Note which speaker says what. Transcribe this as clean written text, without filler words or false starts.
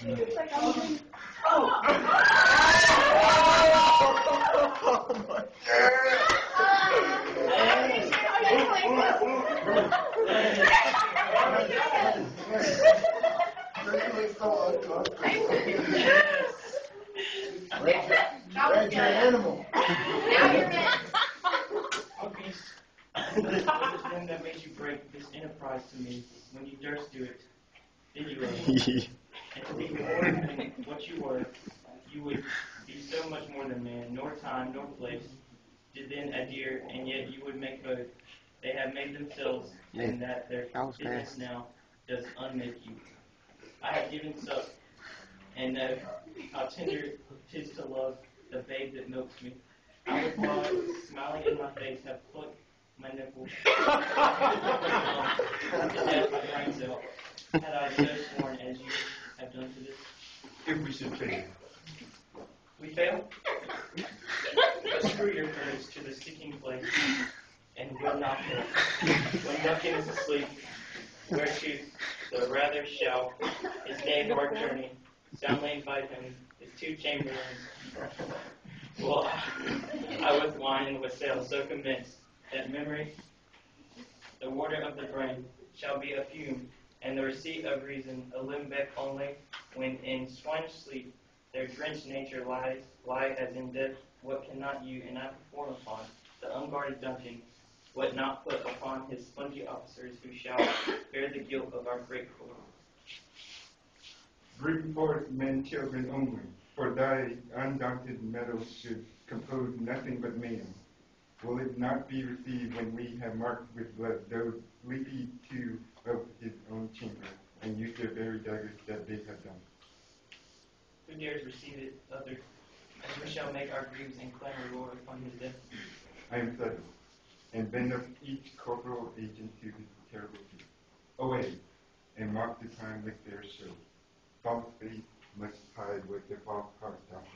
Speaker 1: Rage your animal.
Speaker 2: O beast, what is the thing that made you break this enterprise to me when you durst do it? Did you, and to be more than what you were, you would be so much more than man, nor time, nor place, did then adhere, and yet you would make both. They have made themselves, and that their business now does unmake you. I have given suck, and know how tender 'tis to love the babe that milks me. I would, while smiling in my face, have plucked my nipple to death my brain cell, had I so sworn as you have done to this.
Speaker 3: If we should fail.
Speaker 2: We fail? But screw your courage to the sticking place, and will not fail. When Duncan is asleep, whereto the rather shall his day hard journey, soundly invite him, his two chamberlains. Well, I with wine wassail so convinced that memory, the water of the brain, shall be a fume, and the receipt of reason a limbeck only, when in swinish sleep their drenched nature lie as in death, what cannot you and I perform upon the unguarded Duncan, what not put upon his spongy officers who shall bear the guilt of our great quarrel.
Speaker 3: Bring forth men, children only, for thy undaunted mettle should compose nothing but men. Will it not be received when we have marked with blood those sleepy two of his own chamber, and use their very daggers that they have done?
Speaker 2: Who dares receive it, other, and we shall make our griefs and claim reward upon his death?
Speaker 3: I am settled, and bend up each corporal agent to his terrible feet. Away, and mark the time with their show. False faith must hide what the false heart doth.